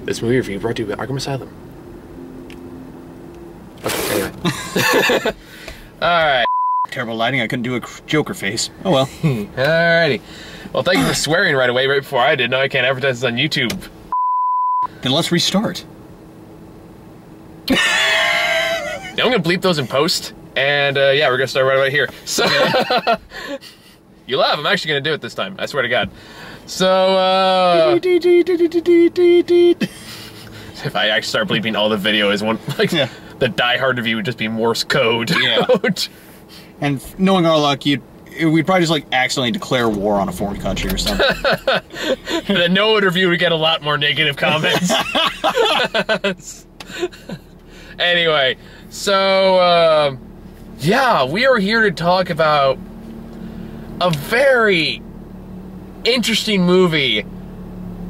This movie review brought to you by Arkham Asylum. Okay, anyway. Alright. Terrible lighting, I couldn't do a Joker face. Oh well. Alrighty. Well, thank you for swearing right away, right before I did. Now I can't advertise this on YouTube. Then let's restart. Now I'm gonna bleep those in post, and yeah, we're gonna start right here. So, you laugh, I'm actually gonna do it this time, I swear to God. So, if I actually start bleeping all the videos, the Die Hard review would just be Morse code. Yeah. And knowing our luck, we'd probably just like accidentally declare war on a foreign country or something. And then no review would get a lot more negative comments. Anyway, so, yeah, we are here to talk about a very interesting movie.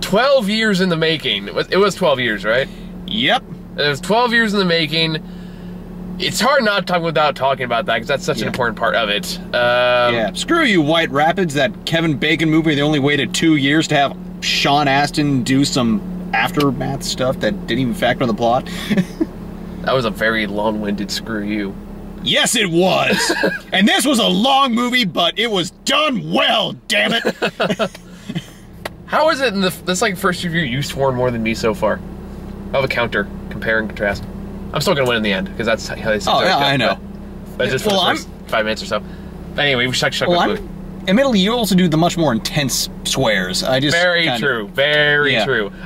12 years in the making. It was 12 years, right? Yep. It was 12 years in the making. It's hard not to talk without talking about that, because that's such an important part of it. Yeah, screw you, White Rapids, that Kevin Bacon movie. They only waited 2 years to have Sean Astin do some aftermath stuff that didn't even factor in the plot. That was a very long-winded screw you. Yes, it was! And this was a long movie, but it was done well, damn it! How is it in this like first review you've sworn more than me so far? I'll have a counter, compare and contrast. I'm still gonna win in the end, because that's how they say. Oh, yeah, I know. But just for the first 5 minutes or so. Anyway, we should check the movie. Admittedly, you also do the much more intense swears. Very true.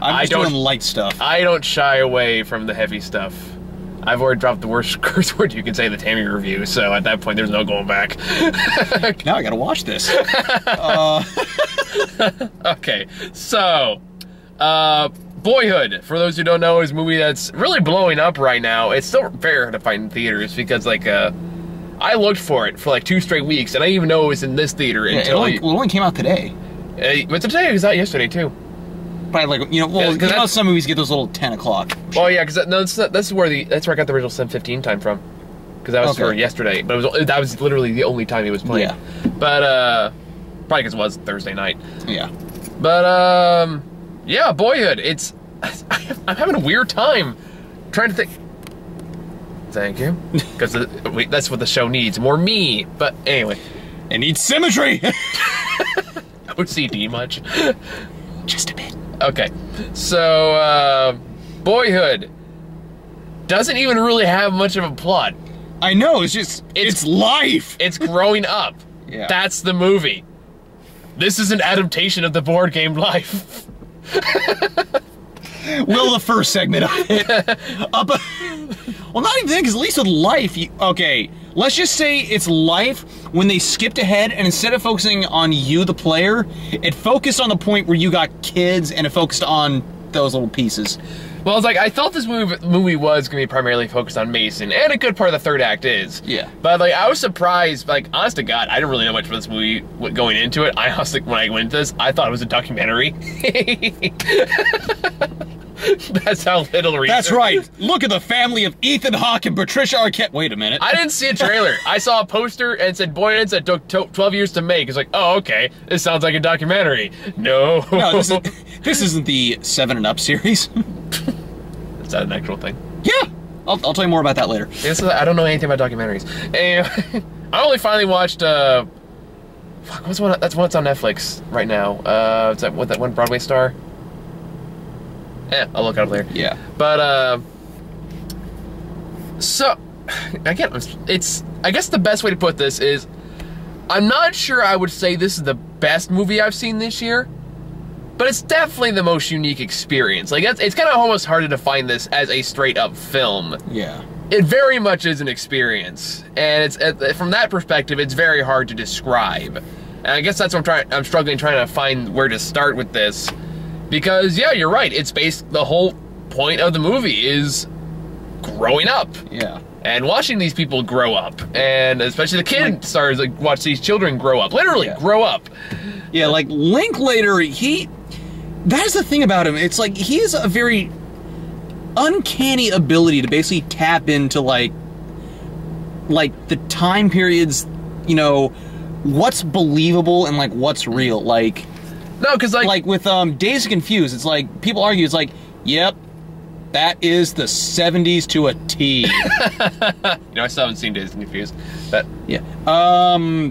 I'm just doing light stuff. I don't shy away from the heavy stuff. I've already dropped the worst curse word you can say in the Tammy review, so at that point, there's no going back. Now I gotta watch this. Okay, so, Boyhood, for those who don't know, is a movie that's really blowing up right now. It's still very hard to find in theaters because, like, I looked for it for like 2 straight weeks, and I didn't even know it was in this theater until it only came out today. But today it was out yesterday too. But like, you know, well, you know some movies get those little 10 o'clock. Oh yeah, because that's where I got the original 7:15 time from. Because that was for yesterday, but that was literally the only time he was playing. Yeah. But probably because it was Thursday night. Yeah. But yeah, Boyhood. I'm having a weird time trying to think. Thank you. Because that's what the show needs. More me. But anyway. It needs symmetry! OCD much? Just a bit. Okay. So, Boyhood doesn't even really have much of a plot. I know, it's life! It's growing up. Yeah. That's the movie. This is an adaptation of the board game Life. Will the first segment of it. Well, not even then, because at least with Life, okay, let's just say it's Life when they skipped ahead, and instead of focusing on you, the player, it focused on the point where you got kids, and it focused on those little pieces. Well, it's like, I thought this movie was going to be primarily focused on Mason, and a good part of the third act is. Yeah. But, like, I was surprised, like, honest to God, I didn't really know much about this movie going into it. I honestly, when I went into this, I thought it was a documentary. That's how little research. That's right. Look at the family of Ethan Hawke and Patricia Arquette. Wait a minute. I didn't see a trailer. I saw a poster and said, Boyhood said took 12 years to make. It's like, oh, okay. This sounds like a documentary. No. No, this isn't the 7 and Up series. Is that an actual thing? Yeah. I'll tell you more about that later. I don't know anything about documentaries. And I only finally watched, fuck, that's what's on Netflix right now. Is that one Broadway star? I'll look it up later. Yeah. But, so, again, I guess the best way to put this is, I'm not sure I would say this is the best movie I've seen this year, but it's definitely the most unique experience. Like, it's kind of almost hard to define this as a straight-up film. Yeah. It very much is an experience, and from that perspective, it's very hard to describe. And I guess that's what I'm struggling trying to find where to start with this. Because, yeah, you're right. The whole point of the movie is growing up. Yeah. And watching these people grow up. And especially the kid stars, like, watch these children grow up. Literally, grow up. Yeah, like, Linklater, that's the thing about him. It's like, he has a very uncanny ability to basically tap into, like the time periods, you know, what's believable and, like, what's real. Like... No, because, like... Like, with, Dazed and Confused, it's like, people argue, it's like, Yep. That is the 70s to a T. You know, I still haven't seen Dazed and Confused, but Yeah.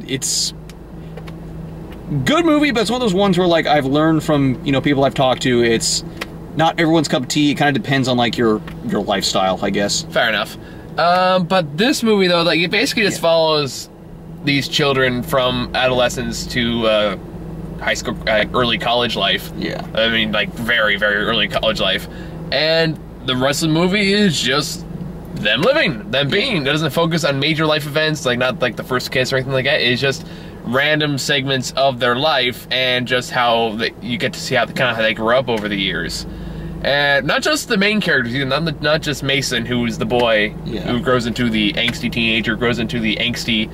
It's good movie, but it's one of those ones where, like, I've learned from, you know, people I've talked to, it's not everyone's cup of tea. It kind of depends on, like, your lifestyle, I guess. fair enough. But this movie, though, like, it basically just follows these children from adolescence to high school, early college life. Yeah. I mean, like, very, very early college life. And the rest of the movie is just them living, them being. It doesn't focus on major life events, like, not like the first kiss or anything like that. It's just random segments of their life and just how you get to see how they grew up over the years. And not just the main characters, not just Mason, who is the boy who grows into the angsty teenager, grows into the angsty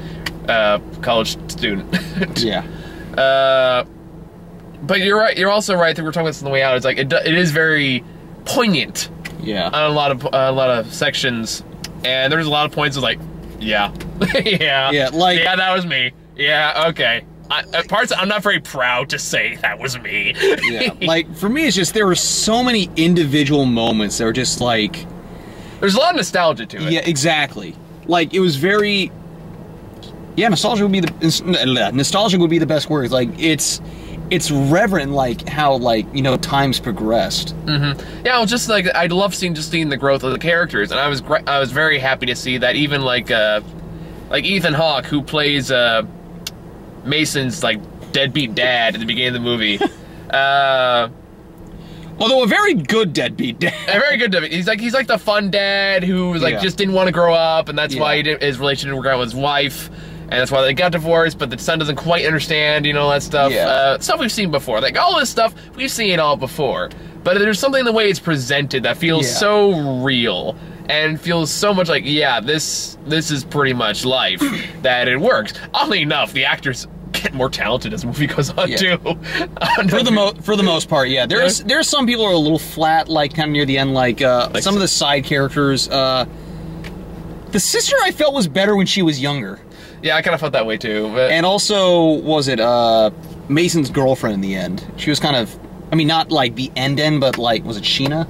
college student. Yeah. But you're right. You're also right that we're talking about this on the way out. It's like it is very poignant. Yeah. On a lot of sections, and there's a lot of points of like, yeah, Yeah, like, yeah, that was me. Yeah, okay. Parts I'm not very proud to say that was me. Yeah. Like, for me, it's just there were so many individual moments that were just like, there's a lot of nostalgia to it. yeah, exactly. Like, it was very, yeah, nostalgia would be the best word. Like, it's reverent, like, how, like, you know, time's progressed. Mm-hmm. Yeah, well, just like I love seeing the growth of the characters, and I was very happy to see that even like Ethan Hawke, who plays Mason's like deadbeat dad at the beginning of the movie. Although a very good deadbeat dad. A very good deadbeat. He's like the fun dad who was like just didn't want to grow up, and that's why his relationship didn't work out with his wife. And that's why they got divorced, but the son doesn't quite understand, you know, that stuff. Yeah. Stuff we've seen before. Like, all this stuff, we've seen it all before. But there's something in the way it's presented that feels so real. And feels so much like, yeah, this is pretty much life, that it works. Oddly enough, the actors get more talented as the movie goes on, too. For the most part, yeah. There's some people who are a little flat, like, kind of near the end, like some of the side characters. The sister I felt was better when she was younger. Yeah, I kind of felt that way too. But... And also, was it Mason's girlfriend in the end? She was kind of, I mean, not like the end, but like, was it Sheena?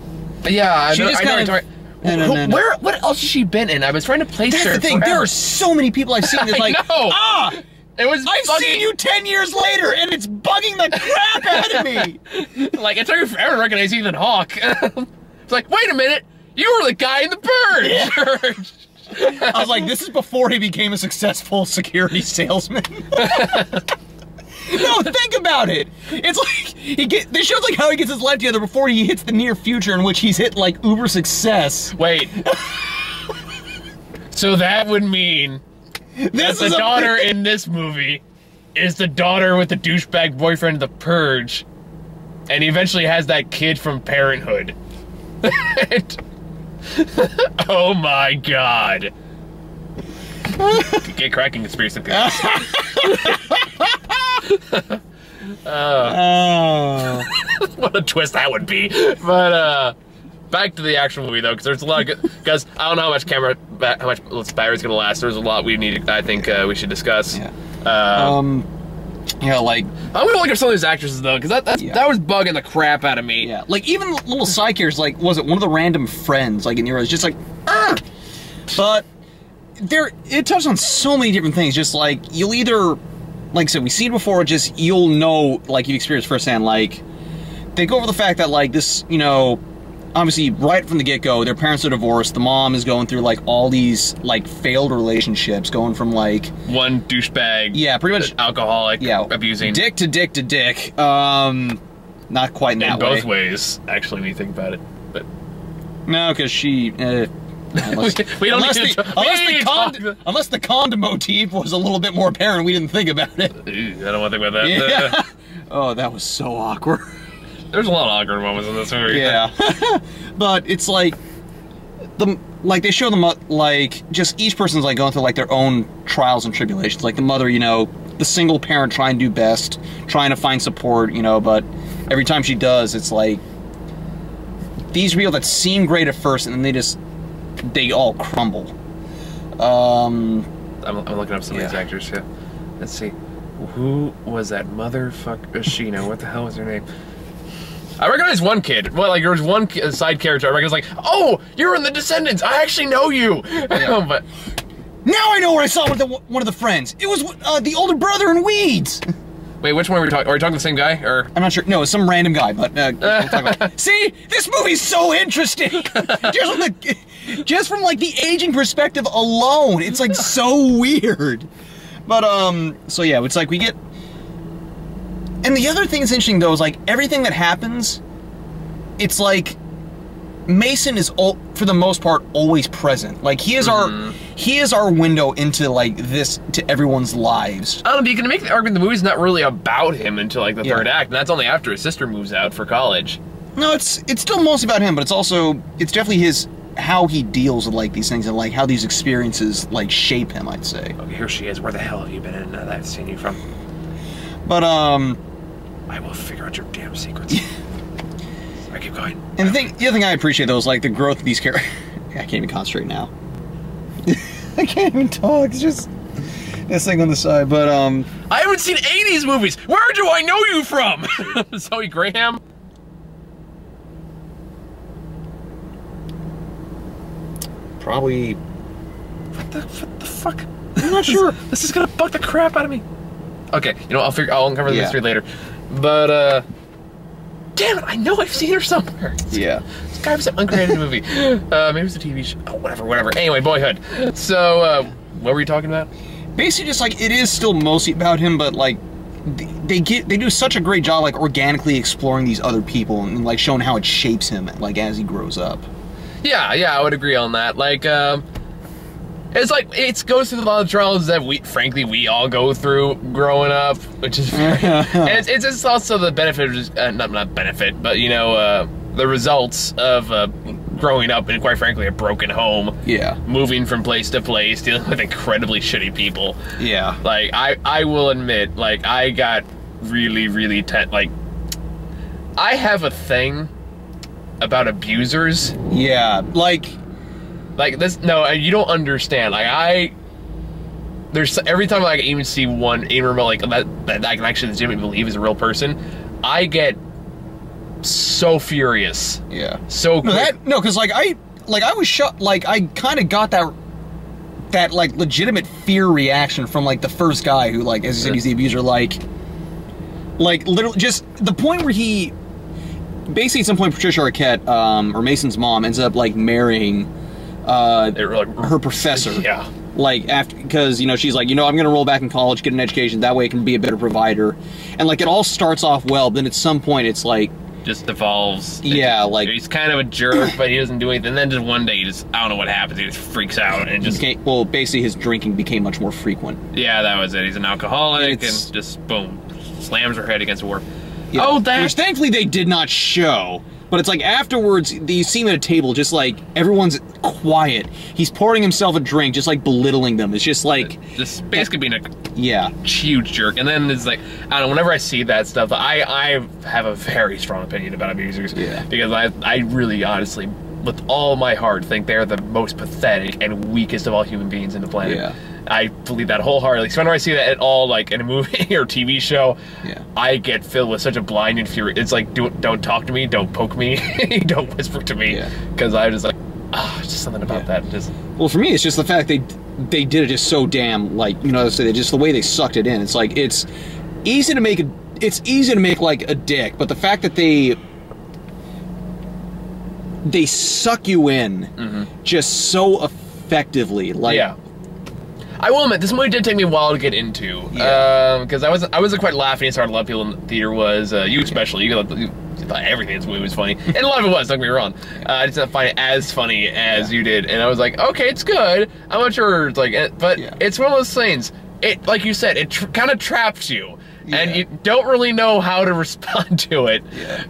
Yeah, she just kind of. No. What else has she been in? I was trying to place her. That's the thing. Forever. There are so many people I've seen that's like, I've seen you 10 years later, and it's bugging the crap out of me. Like, it took me forever to recognize Ethan Hawke. It's like, wait a minute, you were the guy in the Purge. Yeah. I was like, this is before he became a successful security salesman. No, think about it. It's like this shows like how he gets his life together before he hits the near future in which he's hit like uber success. Wait. So that would mean that the daughter in this movie is the daughter with the douchebag boyfriend of the Purge, and he eventually has that kid from Parenthood. Oh my god. Get cracking, conspiracy theories. What a twist that would be. But back to the actual movie though, because there's a lot of because I don't know how much battery's gonna last. There's a lot we need. I think we should discuss. Yeah. Yeah, like I'm gonna look at some of these actresses though, because that was bugging the crap out of me. Yeah, like even little side characters, like was it one of the random friends, like in the Euro, just like, but it touches on so many different things. Just like you'll either, like I said, we've seen before, just you'll know, like you've experienced firsthand. Like they go over the fact that like this, you know, obviously right from the get-go, their parents are divorced. The mom is going through like all these like failed relationships, going from like one douchebag, yeah, pretty much alcoholic, abusing, dick to dick to dick. Not quite in that way. In both ways, actually, when you think about it. But no, because she. Unless the condom motif was a little bit more apparent, we didn't think about it. I don't want to think about that. Yeah. Oh, that was so awkward. There's a lot of awkward moments in this movie. Yeah. But it's like they show them like just each person's like going through like their own trials and tribulations. Like the mother, you know, the single parent trying to do best, trying to find support, you know, but every time she does, it's like these people that seem great at first and then they all crumble. I'm looking up some of these actors. Yeah. Let's see. Who was that motherfucker? Sheena. What the hell was her name? I recognize one kid. Well, like there was one side character I recognize, like, oh, you're in The Descendants. I actually know you. Yeah. But now I know where I saw one of the friends. It was the older brother in Weeds. wait, which one were we talking? Are we talking the same guy, or? I'm not sure. No, it's some random guy. But we'll talk about it. See, this movie's so interesting. Just from like the aging perspective alone, it's like so weird. But so yeah, it's like we get. And the other thing that's interesting though is like everything that happens, it's like Mason is for the most part always present. Like he is our window into like this to everyone's lives. I don't know, but you can make the argument the movie's not really about him until like the third act, and that's only after his sister moves out for college. No, it's still mostly about him, but it's definitely how he deals with like these things and like how these experiences like shape him, I'd say. Okay, here she is. Where the hell have you been in that I've seen you from? But I will figure out your damn secrets. I keep going. And the other thing I appreciate though is like the growth of these characters. I can't even concentrate now. I can't even talk. It's just this thing on the side. But I haven't seen 80s movies. Where do I know you from? Zoe Graham. Probably. What the fuck? I'm not sure. This is gonna bug the crap out of me. Okay, you know, I'll uncover the mystery later. But damn it, I know I've seen her somewhere. Yeah. This guy was an uncredited movie. Maybe it was a TV show. Oh, whatever. Anyway, Boyhood. So, what were you talking about? Basically, just like it is still mostly about him, but like they do such a great job, like organically exploring these other people and like showing how it shapes him, like as he grows up. Yeah, I would agree on that. Like, it's like it goes through a lot of trials that we all go through growing up, which is very, and it's just also the benefit, not benefit, but you know, the results of growing up in, quite frankly, a broken home. Yeah. Moving from place to place, dealing with incredibly shitty people. Yeah. Like I will admit, like I got really like I have a thing about abusers. Yeah. Like this, no, you don't understand. Like there's every time I even see one remote like that I can actually legitimately believe is a real person, I get so furious. Yeah. So quick. Because like I was shocked. Like I kind of got that like legitimate fear reaction from like the first guy who, like, as you said, he's the abuser. Like literally just the point where he basically at some point Patricia Arquette, or Mason's mom, ends up like marrying her professor. Yeah. Like after, because you know she's like, you know, I'm gonna roll back in college, get an education, that way I can be a better provider, and like it all starts off well, but then at some point it's like just devolves. Yeah, like he's kind of a jerk, but he doesn't do anything. And then just one day, I don't know what happens. He just freaks out and just. Well, basically, his drinking became much more frequent. Yeah, that was it. He's an alcoholic and just boom, slams her head against a wall. Yeah. Oh, that. Which thankfully they did not show. But it's like afterwards, you see him at a table, just like everyone's quiet. He's pouring himself a drink, just like belittling them. It's just like just basically being a huge jerk. And then it's like, I don't know. Whenever I see that stuff, I have a very strong opinion about abusers. Yeah. Because I really, honestly, with all my heart, think they're the most pathetic and weakest of all human beings in the planet. Yeah. I believe that wholeheartedly. So whenever I see that at all, like in a movie or TV show, I get filled with such a blind and fury. It's like, don't talk to me, don't poke me, don't whisper to me, because I was just like, just something about that. Just. Well, for me, it's just the fact they did it just so damn, like, you know, just the way they sucked it in. It's like it's easy to make like a dick, but the fact that they suck you in just so effectively, like. Yeah. I will admit, this movie did take me a while to get into, because I wasn't quite laughing as hard as a lot of people in the theater was, you especially, you thought everything in this movie was funny, and a lot of it was, don't get me wrong. I just didn't find it as funny as you did, and I was like, okay, it's good, I'm not sure, it's like, but it's one of those things, it, like you said, it kind of traps you, and you don't really know how to respond to it,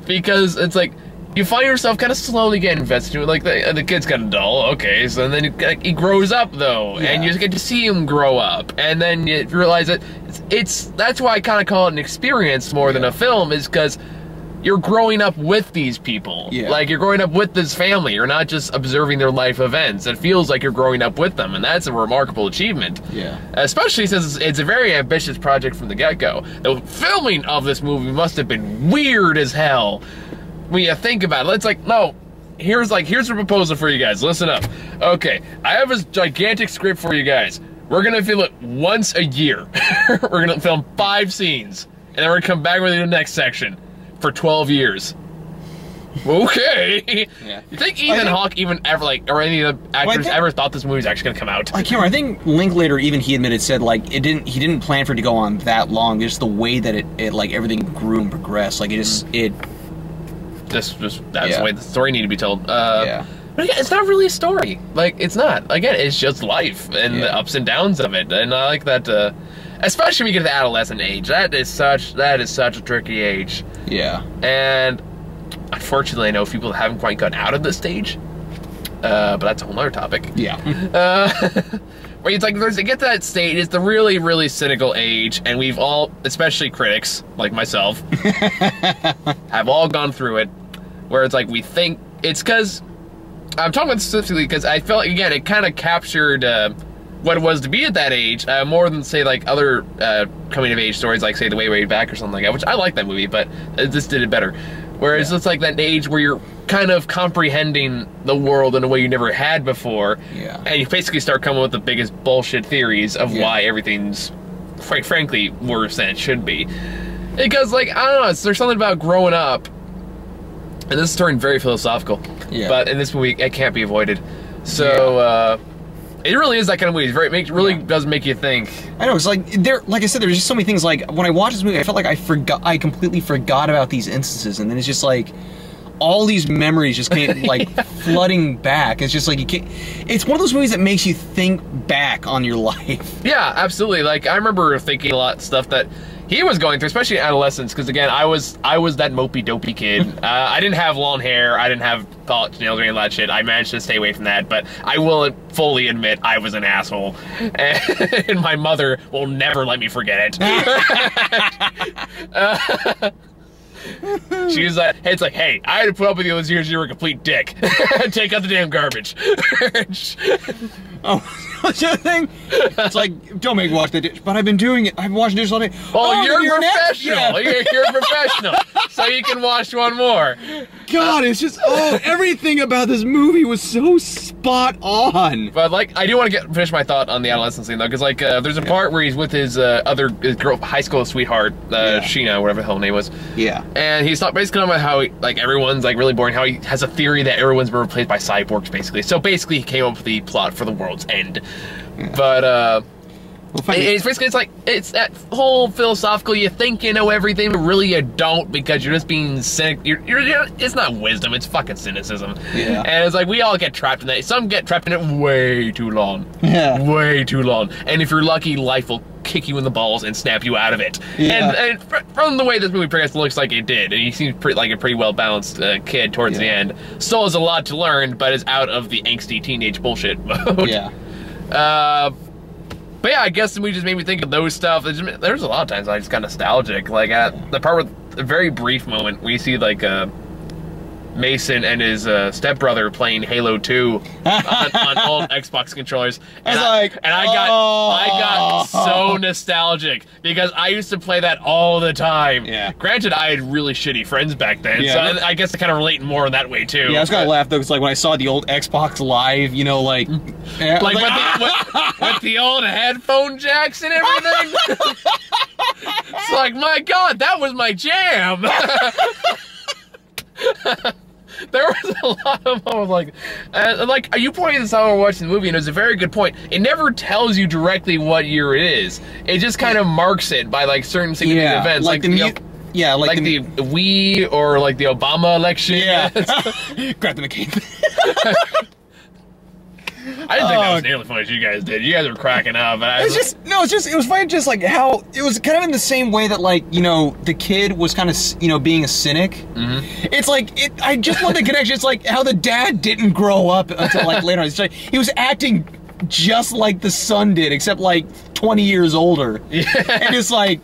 because it's like, you find yourself kind of slowly getting invested in it. Like, the kid's kind of dull, okay, so then he grows up, though, and you get to see him grow up, and then you realize that that's why I kind of call it an experience more than a film, is because you're growing up with these people. Like, you're growing up with this family. You're not just observing their life events. It feels like you're growing up with them, and that's a remarkable achievement. Especially since it's a very ambitious project from the get-go. The filming of this movie must have been weird as hell. when you think about it, it's like, no, here's a proposal for you guys. Listen up. Okay, I have this gigantic script for you guys. We're gonna film it once a year. We're gonna film 5 scenes, and then we're gonna come back with the next section for 12 years. Okay. Yeah. You think Ethan Hawke even ever or any of the actors ever thought this movie was actually gonna come out? I can't remember. I think Linklater, even he admitted, said he didn't plan for it to go on that long. Just the way that it like everything grew and progressed. Like that's the way the story needed to be told. Yeah. But again, it's not really a story. Like, it's not. Again, it's just life and the ups and downs of it. And I like that, especially when you get to the adolescent age. That is such a tricky age. Yeah. And unfortunately, I know people that haven't quite gotten out of this stage. But that's a whole other topic. Yeah. Where it's like, to get to that stage, it's the really, really cynical age. And we've all, especially critics, like myself, have all gone through it. Where it's like, we think it's because... I'm talking about specifically because I felt like, again, it kind of captured what it was to be at that age, more than, say, like, other coming-of-age stories, like, say, The Way, Way Back or something like that, which I like that movie, but this did it better. Whereas it's like that age where you're kind of comprehending the world in a way you never had before, and you basically start coming with the biggest bullshit theories of why everything's, quite frankly, worse than it should be. Because, like, I don't know, there's something about growing up. And this is turning very philosophical, but in this movie, it can't be avoided. So, it really is that kind of movie. It really does make you think. I know, it's like, like I said, there's just so many things, like, when I watched this movie, I felt like I completely forgot about these instances, and then it's just like, all these memories just came, like, flooding back. It's just like, you can't, it's one of those movies that makes you think back on your life. Yeah, absolutely. Like, I remember thinking a lot of stuff that he was going through, especially in adolescence, because again, I was that mopey, dopey kid. I didn't have long hair, I didn't have polish nails or any of that shit. I managed to stay away from that, but I will fully admit I was an asshole, and my mother will never let me forget it. She was like, hey, it's like, hey, I had to put up with you those years you were a complete dick. Take out the damn garbage. Oh, what's the other thing? It's like, don't make me wash the dish, but I've been doing it. I've been washing dishes all day. Well, you're a professional. You're a professional. So you can wash one more. God, it's just, everything about this movie was so spot on. But, like, I do want to finish my thought on the adolescence scene, though, because, like, there's a part where he's with his girl, high school sweetheart, Sheena, whatever the hell her name was. Yeah. And he's basically talking about how, like, everyone's, like, really boring, how he has a theory that everyone's been replaced by cyborgs, basically. So, basically, he came up with the plot for the world's end. Yeah. But, it's basically, it's like, it's that whole philosophical, you think you know everything, but really you don't, because you're just being cynic. It's not wisdom, it's fucking cynicism. Yeah. And it's like, we all get trapped in that. Some get trapped in it way too long. Yeah. Way too long. And if you're lucky, life will kick you in the balls and snap you out of it. Yeah. And from the way this movie progressed, looks like it did. And he seems like a pretty well-balanced kid towards the end. Still has a lot to learn, but is out of the angsty teenage bullshit mode. Yeah. But yeah, I guess we just made me think of those stuff. There's a lot of times I just got nostalgic. Like at the part with a very brief moment, we see like Mason and his stepbrother playing Halo 2 on old Xbox controllers. And I got so nostalgic because I used to play that all the time. Yeah. Granted, I had really shitty friends back then, so I guess I kind of relate more in that way too. Yeah, I was gonna laugh though, because like when I saw the old Xbox Live, you know, like with the old headphone jacks and everything. It's like, my God, that was my jam. There was a lot of moments like you pointed this out while watching the movie, and it was a very good point. It never tells you directly what year it is. It just kind of marks it by like certain significant events, like the Wii or like the Obama election. Yeah, grab the McCain. I didn't think that was nearly as funny as you guys did. You guys were cracking up. But it was funny just like how, it was kind of in the same way that like, you know, the kid was kind of, you know, being a cynic. Mm-hmm. It's like, I just love the connection. It's like how the dad didn't grow up until like later on. It's like, he was acting just like the son did, except like 20 years older. Yeah. And it's like,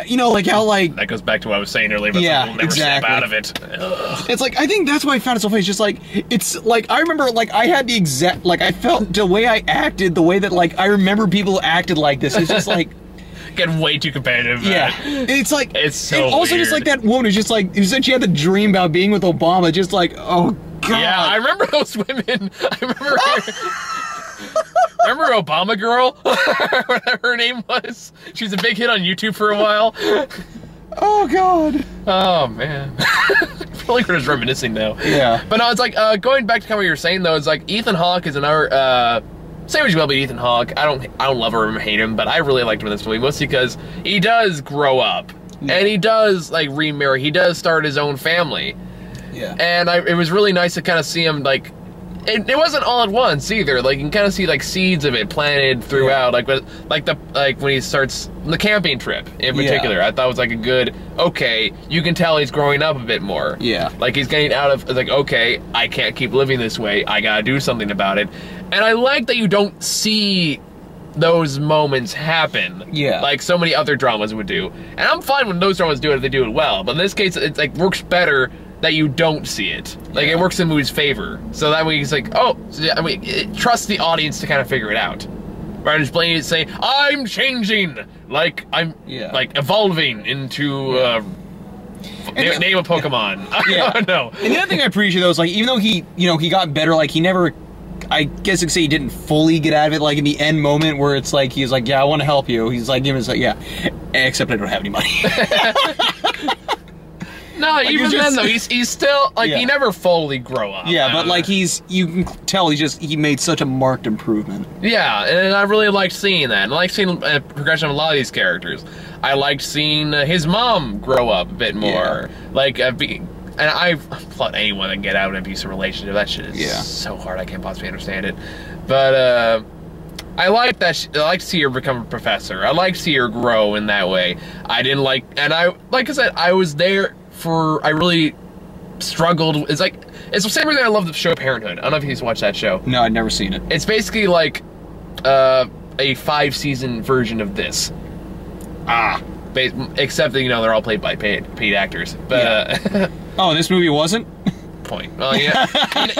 you know, like how like... That goes back to what I was saying earlier, but we'll never snap out of it. Ugh. It's like, I think that's why I found it so funny. It's just like, it's like, I remember like I had the exact, like I felt the way I acted, the way that like I remember people acted like this. It's just like... Getting way too competitive. Yeah, it's like it's so. And also, weird. just like that woman who's just like, who said she had the dream about being with Obama. Just like, oh god. Yeah, I remember those women. I remember. Remember Obama Girl? Whatever her name was. She was a big hit on YouTube for a while. Oh god. Oh man. I feel like we're just reminiscing now. Yeah. But no, it's like going back to kind of what you were saying though. It's like Ethan Hawke is another. Say what you will about Ethan Hawke. I don't love or hate him, but I really liked him in this movie mostly because he does grow up and he does like remarry. He does start his own family. Yeah. And it was really nice to kind of see him like. It wasn't all at once either. Like you can kind of see like seeds of it planted throughout. Yeah. Like when he starts the camping trip in particular. I thought it was like a good. Okay, you can tell he's growing up a bit more. Yeah. Like he's getting out of like okay, I can't keep living this way. I gotta do something about it. And I like that you don't see those moments happen. Yeah. Like so many other dramas would do. And I'm fine when those dramas do it if they do it well. But in this case, it's like works better that you don't see it. Like it works in the movie's favor. So that way it's like, oh, I mean, trust the audience to kind of figure it out. Rather than just blaming it and say, I'm changing, like I'm like evolving into name a Pokemon. I don't know. And the other thing I appreciate though is like even though he got better, like he never, I guess you could say he didn't fully get out of it. Like in the end moment where it's like he's like, yeah, I want to help you. He's like, give us like, yeah, except I don't have any money. No, like even then though, he's still like he never fully grow up. Yeah, but like you can tell he made such a marked improvement. Yeah, and I really liked seeing that. And I liked seeing progression of a lot of these characters. I liked seeing his mom grow up a bit more. Yeah. Like and I applaud anyone that get out of an abusive relationship. That shit is so hard. I can't possibly understand it. But I like that. I like to see her become a professor. I like to see her grow in that way. I didn't like, and like I said, I was there. I really struggled. It's the same reason I love the show Parenthood. I don't know if you've watched that show. No, I'd never seen it. It's basically like a 5-season version of this. Except that they're all played by paid actors. But oh, this movie wasn't? Point. Well, yeah,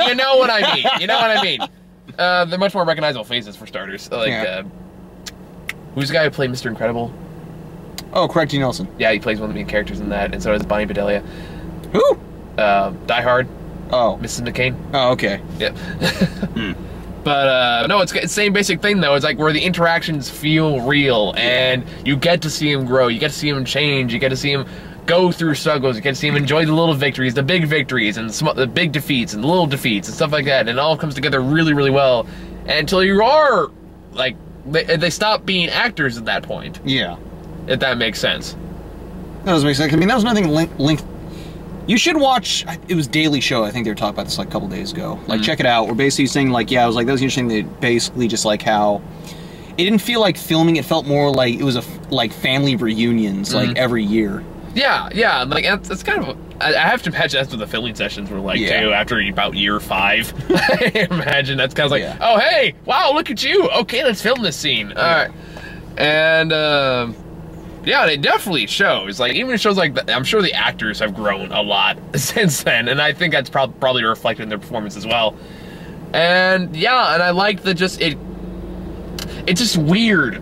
you know what I mean. You know what I mean. They're much more recognizable faces for starters. Like who's the guy who played Mr. Incredible? Oh, Craig T. Nelson. Yeah, he plays one of the main characters in that, and so does Bonnie Bedelia. Who? Die Hard. Oh. Mrs. McCain. Oh, okay. Yep. But, no, it's the same basic thing, though. It's like where the interactions feel real, and you get to see him grow, you get to see him change, you get to see him go through struggles, you get to see him enjoy the little victories, the big victories, and the big defeats, and the little defeats, and stuff like that, and it all comes together really, really well, until you are, like, they stop being actors at that point. Yeah. If that makes sense. That doesn't make sense. I mean, that was nothing linked. You should watch, it was Daily Show, I think they were talking about this like a couple days ago. Like, check it out. We're basically saying, like, I was like, that was interesting. They basically just like how it didn't feel like filming, it felt more like it was like family reunions, like every year. Yeah, like, it's kind of, I have to imagine that's what the filming sessions were like, too, after about year 5. I imagine that's kind of like, oh, hey, wow, look at you. Okay, let's film this scene. All right. And, yeah, it definitely shows. Like, even it shows, like, I'm sure the actors have grown a lot since then, and I think that's probably reflected in their performance as well. And, yeah, and I like that it's just weird.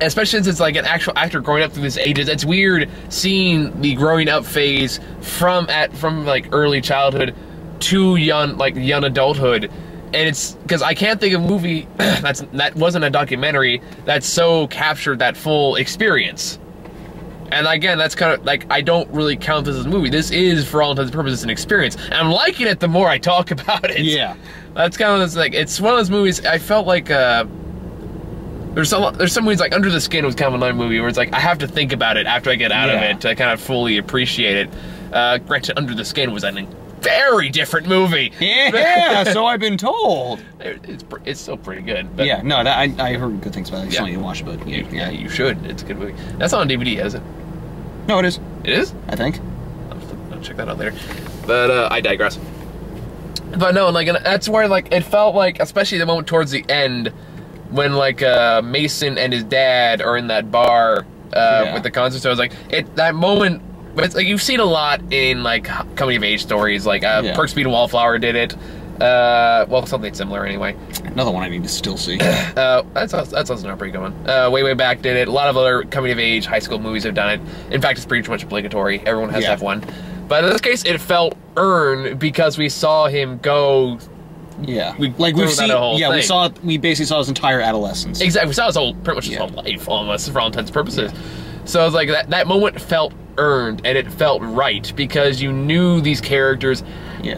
Especially since it's, like, an actual actor growing up through this ages. It's weird seeing the growing up phase from like, early childhood to young adulthood. And it's because I can't think of a movie that wasn't a documentary that so captured that full experience. And again, that's kind of like, I don't really count this as a movie. This is, for all intents and purposes, an experience. And I'm liking it the more I talk about it. Yeah. That's kind of like, it's one of those movies, I felt like, there's some movies like Under the Skin was kind of another movie where it's like, I have to think about it after I get out of it to kind of fully appreciate it. Granted, Under the Skin was a very different movie. Yeah, so I've been told. It's still pretty good. But yeah, no, I heard good things about it. I still need to watch it, but yeah, you should. It's a good movie. That's not on DVD, is it? No, it is. It is? I think. I'll check that out later. But I digress. But no, like, that's where, like, it felt like, especially the moment towards the end, when, like, Mason and his dad are in that bar with the concert. So I was like, that moment. But it's like, you've seen a lot in, like, coming of age stories, like Perks of Being a Wallflower did it, Well, something similar anyway. Another one I need to still see. That's also not pretty good one. Way Back did it. A lot of other coming-of-age high school movies have done it. In fact, it's pretty much obligatory. Everyone has to have one. But in this case, it felt earned because we saw him go. Yeah, we've seen. Yeah, thing. We basically saw his entire adolescence. Exactly, we saw his whole, pretty much his whole life, almost, for all intents and purposes. Yeah. So it's like that moment felt earned, and it felt right because you knew these characters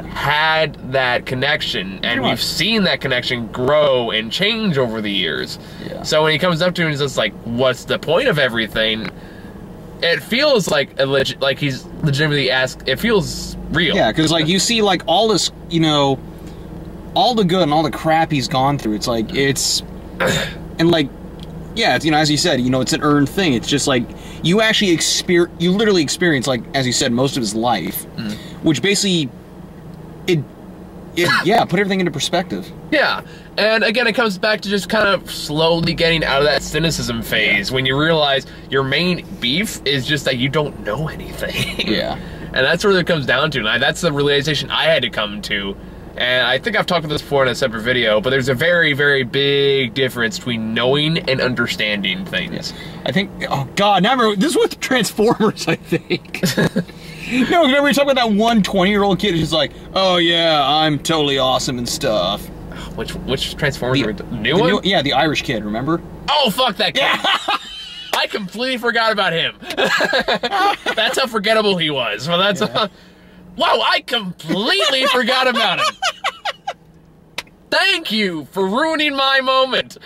had that connection, and we've seen that connection grow and change over the years. Yeah. So when he comes up to him, he's just like, "What's the point of everything?" It feels like he's legitimately asked. It feels real. Yeah, because like you see like all this, you know, all the good and all the crap he's gone through. It's like and like, yeah, it's, you know, as you said, you know, it's an earned thing. It's just like you actually literally experience, like as you said, most of his life, which basically put everything into perspective. Yeah. And again, it comes back to just kind of slowly getting out of that cynicism phase when you realize your main beef is just that you don't know anything. Yeah. And that's what it comes down to. And that's the realization I had to come to. And I think I've talked about this before in a separate video, but there's a very, very big difference between knowing and understanding things. Yes. I think, oh God, now remember, this was with Transformers, I think. No, remember you talking about that one 20-year-old kid who's like, oh yeah, I'm totally awesome and stuff. Which Transformers? The new one? Yeah, the Irish kid, remember? Oh, fuck that kid. Yeah. I completely forgot about him. That's how forgettable he was. Well, that's... Wow, I completely forgot about him. Thank you for ruining my moment.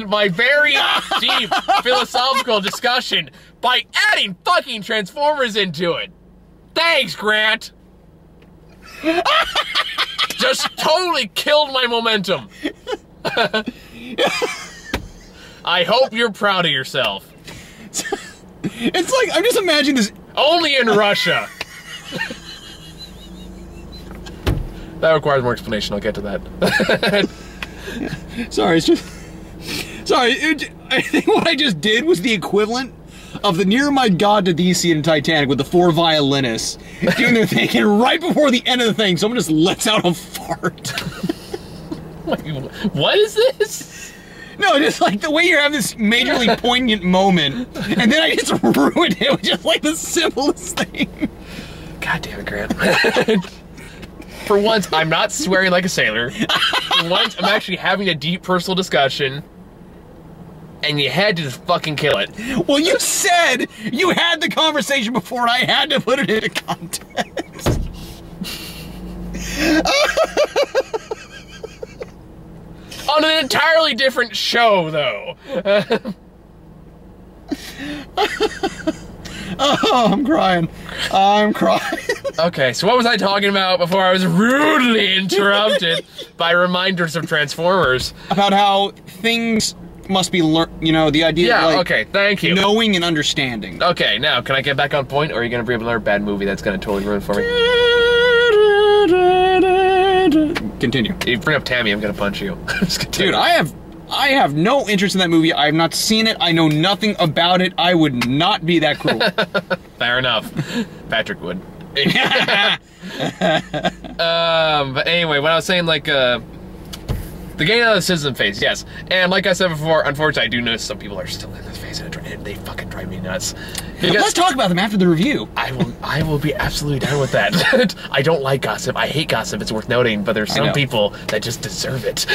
My very deep philosophical discussion by adding fucking Transformers into it. Thanks, Grant. Just totally killed my momentum. I hope you're proud of yourself. It's like, I'm just imagining this... Only in Russia. That requires more explanation. I'll get to that. Sorry, it's just... Sorry, I think what I just did was the equivalent of the Near My God to Thee scene in Titanic with the 4 violinists doing their thing, and right before the end of the thing, someone just lets out a fart. What is this? No, just like the way you're having this majorly poignant moment, and then I just ruined it with just like the simplest thing. God damn it, Grant. For once, I'm not swearing like a sailor. For once, I'm actually having a deep personal discussion. And you had to just fucking kill it. Well, you said you had the conversation before and I had to put it into context. On an entirely different show, though. Oh, I'm crying. I'm crying. Okay, so what was I talking about before I was rudely interrupted by reminders of Transformers? About how things must be learned, you know, the idea of, like, okay, thank you. Knowing and understanding. Okay, now, can I get back on point, or are you going to bring up another bad movie that's going to totally ruin it for me? Continue. If you bring up Tammy, I'm going to punch you. Dude, I have no interest in that movie. I have not seen it. I know nothing about it. I would not be that cruel. Fair enough. Patrick would. But anyway, when I was saying, like, the getting out of the citizen phase, yes. And like I said before, unfortunately, I do notice some people are still in this phase, and they fucking drive me nuts. Because let's talk about them after the review. I will be absolutely down with that. I don't like gossip. I hate gossip. It's worth noting, but there's some people that just deserve it.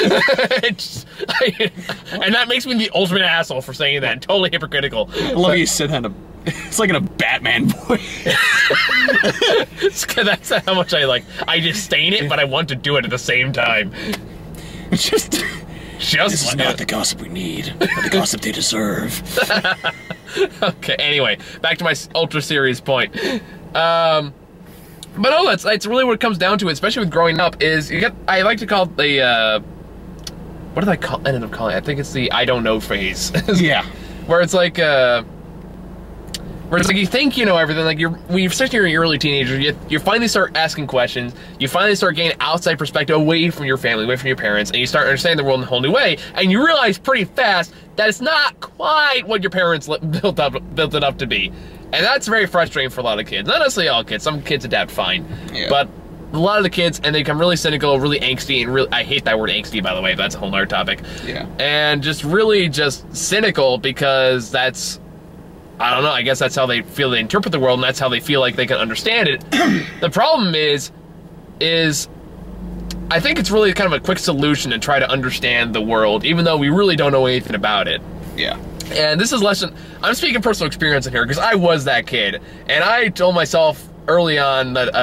And that makes me the ultimate asshole for saying that. Totally hypocritical. I love you said that in it's like in a Batman voice. That's how much I disdain it, but I want to do it at the same time. It's just this is not the gossip we need, but the gossip they deserve. Okay, anyway, back to my ultra serious point. But no, that's really what it comes down to, especially with growing up, is you get, I like to call it the, what did I ended up calling it? I think it's the I don't know phase. Yeah. Where it's like, where it's like you think you know everything, like when you're especially you're an early teenager, you finally start asking questions, you finally start gaining outside perspective away from your family, away from your parents, and you start understanding the world in a whole new way, and you realize pretty fast that it's not quite what your parents built it up to be. And that's very frustrating for a lot of kids. Not necessarily all kids, some kids adapt fine. Yeah. But a lot of the kids, and they become really cynical, really angsty, and really, I hate that word angsty, by the way, but that's a whole other topic. Yeah. And just really just cynical because that's, I don't know, I guess that's how they feel they interpret the world, and that's how they feel like they can understand it. The problem is I think it's really kind of a quick solution to try to understand the world, even though we really don't know anything about it. Yeah. And this is I'm speaking personal experience in here, because I was that kid, and I told myself early on that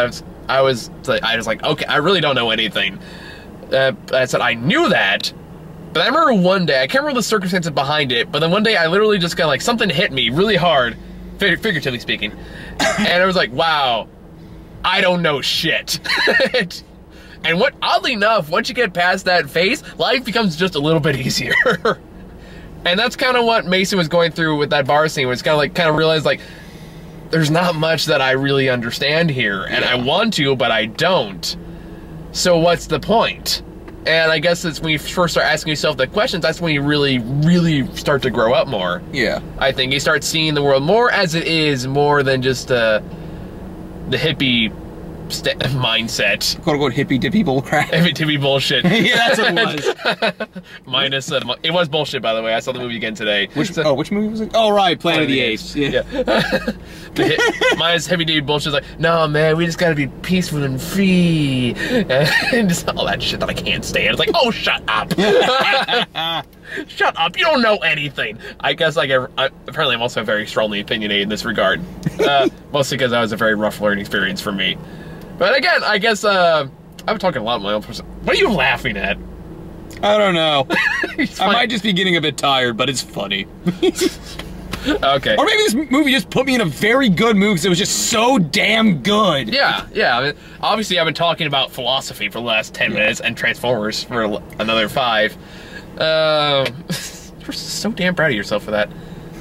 I was like, okay, I really don't know anything. I said I knew that, but I remember one day, I can't remember the circumstances behind it, but then one day I literally just got like, something hit me really hard, figuratively speaking, and I was like, wow, I don't know shit. And oddly enough, once you get past that phase, life becomes just a little bit easier. And that's kind of what Mason was going through with that bar scene, was kind of realized, like, there's not much that I really understand here, and I want to, but I don't. So what's the point? And I guess it's when you first start asking yourself the questions, that's when you really, really start to grow up more. Yeah. I think you start seeing the world more as it is, more than just the hippie mindset. Quote unquote hippie dippy bullcrap. Hippie dippy bullshit. Yeah, that's what it was. Minus, it was bullshit, by the way. I saw the movie again today. Which movie was it? Oh, right, Planet of the Apes. Yeah. Minus heavy duty bullshit. Like, no, man, we just gotta be peaceful and free. And just all that shit that I can't stand. It's like, oh, shut up. Shut up, you don't know anything. I guess apparently I'm also very strongly opinionated in this regard. Mostly because that was a very rough learning experience for me. But again, I guess, I'm talking a lot of my own person. What are you laughing at? I don't know. I might just be getting a bit tired, but it's funny. Okay. Or maybe this movie just put me in a very good mood because it was just so damn good. Yeah. I mean, obviously, I've been talking about philosophy for the last 10 minutes and Transformers for another 5. You're so damn proud of yourself for that.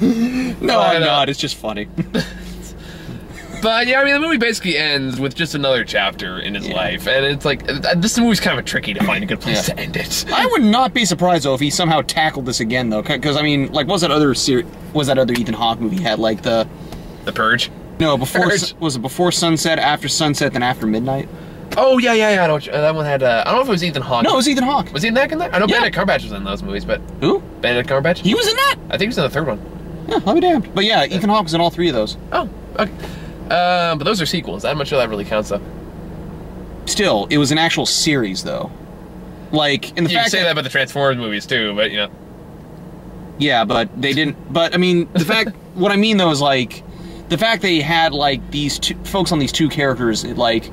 No, I'm not. It's just funny. But yeah, I mean, the movie basically ends with just another chapter in his life, and it's like, this movie's kind of tricky to find a good place to end it. I would not be surprised though if he somehow tackled this again though, because I mean, like, was that other Ethan Hawke movie had like the Purge? No, was it before sunset, after sunset, then after midnight? Oh yeah. I know that one had. I don't know if it was Ethan Hawke. No, it was Ethan Hawke. Was Ethan Hawke in that? I know Benedict Cumberbatch was in those movies, but who? Benedict Cumberbatch. He was in that. I think he was in the third one. Yeah, I'll be damned. But yeah, Ethan Hawke was in all 3 of those. Oh, okay. But those are sequels. I'm not sure that really counts, though. Still, it was an actual series, though. Like, in the you fact can say that about the Transformers movies, too, but, you know. Yeah, but they didn't... But, I mean, the fact... What I mean, though, is, like... The fact they had, like, these folks on these 2 characters, like...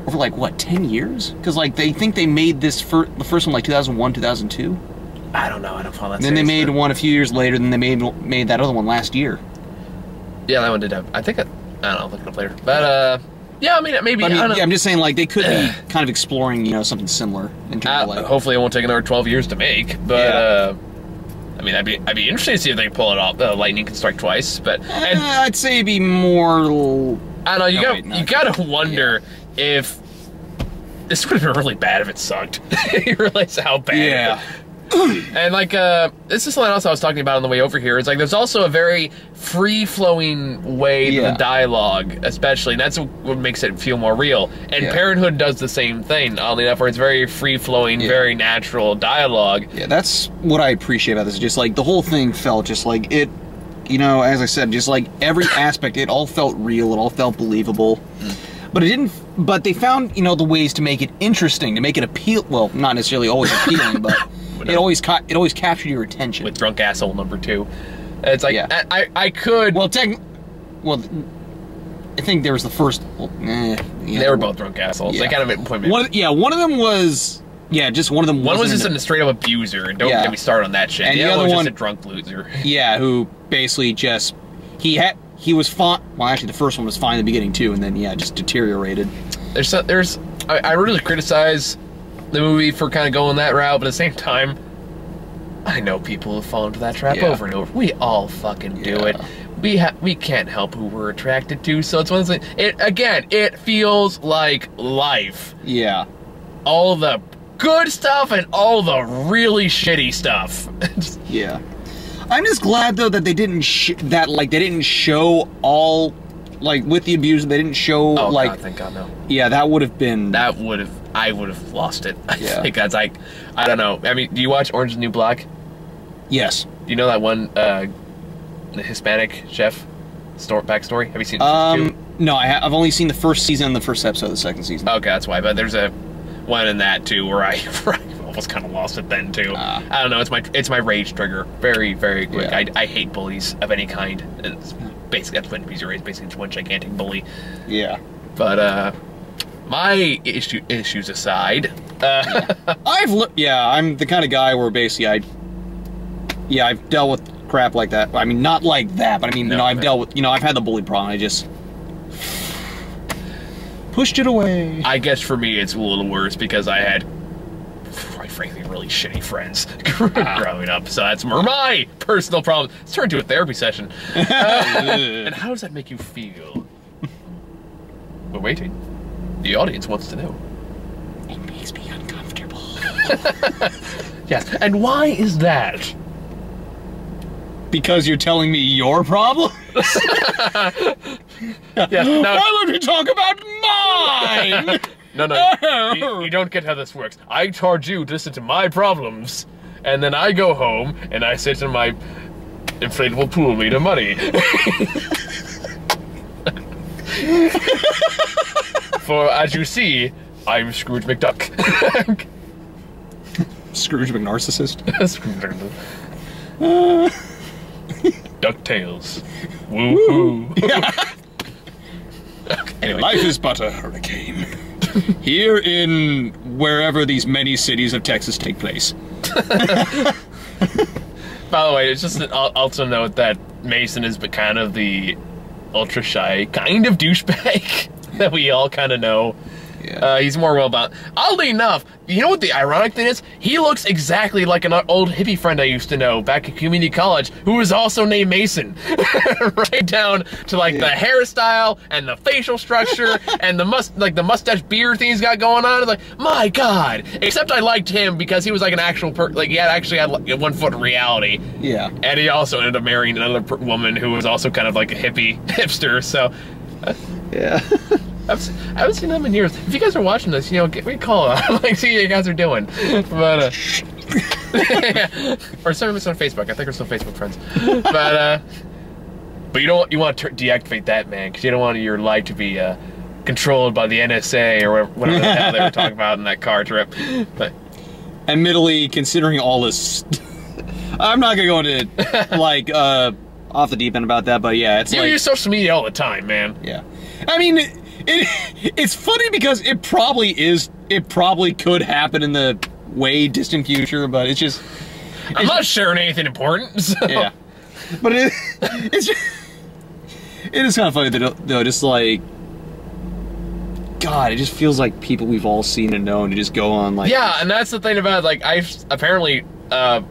Over, like, what, 10 years? Because, like, they think they made this... the first one, like, 2001, 2002? I don't know. I don't follow that. Then they made one a few years later, then they made that other one last year. Yeah, that one did have... I think... I don't know, look it up later. But, yeah, I mean, maybe, I don't know. Yeah, I'm just saying, like, they could be kind of exploring, you know, something similar in terms of, like... Hopefully it won't take another 12 years to make, but, I mean, I'd be interested to see if they can pull it off. Lightning can strike twice, but... I'd say it'd be more... I don't know, you gotta wonder if... This would have been really bad if it sucked. You realize how bad And, like, this is something else I was talking about on the way over here. It's like, there's also a very free-flowing way to the dialogue, especially, and that's what makes it feel more real. And Parenthood does the same thing, oddly enough, where it's very free-flowing, very natural dialogue. Yeah, that's what I appreciate about this. Just, like, the whole thing felt just like it, you know, as I said, just, like, every aspect, it all felt real, it all felt believable. But it didn't, but they found, you know, the ways to make it interesting, to make it appeal, well, not necessarily always appealing, but... It always captured your attention. With Drunk Asshole #2. It's like, I could... Well, I think there was the first... Well, they were both drunk assholes. They kind of made point. One of them was... Yeah, just one of them. One was just a straight up abuser, and don't get me started on that shit. And the other one was just a drunk loser. Yeah, who basically just... He was fine... Well, actually, the first one was fine in the beginning, too, and then, just deteriorated. I really criticize the movie for kind of going that route, but at the same time, I know people have fallen into that trap over and over. We all fucking do it. We can't help who we're attracted to, so it's one of those things. It feels like life. Yeah. All the good stuff and all the really shitty stuff. I'm just glad though that they didn't show all like with the abuser. They didn't show like. God, thank God, no. Yeah, that would have been. I would have lost it. I Yeah. think that's like, I don't know. I mean, do you watch Orange is the New Black? Yes. Do you know that one the Hispanic chef backstory? Have you seen it too? No, I've only seen the first season and the first episode of the second season. Okay, that's why. But there's a one in that too where I almost kind of lost it then too. I don't know. It's my rage trigger. Very, very quick. Yeah. I hate bullies of any kind. It's basically, that's when abuser raised. Basically, it's one gigantic bully. Yeah. But my issues aside, I'm the kind of guy where basically I've dealt with crap like that. I mean, not like that, but I mean, I've dealt with, I've had the bully problem. I just pushed it away. I guess for me it's a little worse because I had, quite frankly, really shitty friends growing up. So that's my personal problem. Let's turn to a therapy session. And how does that make you feel? We're waiting. The audience wants to know. It makes me uncomfortable. Yes, and why is that? Because you're telling me your problem? Yes, no. Why would we talk about mine? No. You don't get how this works. I charge you to listen to my problems, and then I go home and I sit in my inflatable pool made of money. For as you see, I'm Scrooge McDuck. Scrooge McNarcissist? DuckTales. Woo-hoo. Okay, anyway. Life is but a hurricane. Here in wherever these many cities of Texas take place. By the way, it's just also note that Mason is kind of the ultra shy kind of douchebag that we all kind of know. Yeah. He's more well-bound. Oddly enough, you know what the ironic thing is? He looks exactly like an old hippie friend I used to know back at community college who was also named Mason. Right down to like the hairstyle and the facial structure and the mustache beard thing he's got going on. It's like, my God. Except I liked him because he was like an actual he actually had like 1 foot in reality. Yeah. And he also ended up marrying another woman who was also kind of like a hipster, so... Yeah. I haven't seen them in years. If you guys are watching this, give me a call. Like, see how you guys are doing. But, or send us on Facebook. I think we're still Facebook friends. But you want to deactivate that, man, because you don't want your life to be controlled by the NSA or whatever the hell they were talking about in that car trip. But admittedly, considering all this, I'm not gonna go into like off the deep end about that. But yeah, it's you use social media all the time, man. Yeah, I mean. It's funny because it probably could happen in the way distant future, but it's just... I'm not sharing anything important, so... Yeah. But it is kind of funny, though, just like... God, it just feels like people we've all seen and known to just go on, like... Yeah, and that's the thing about, like, I've apparently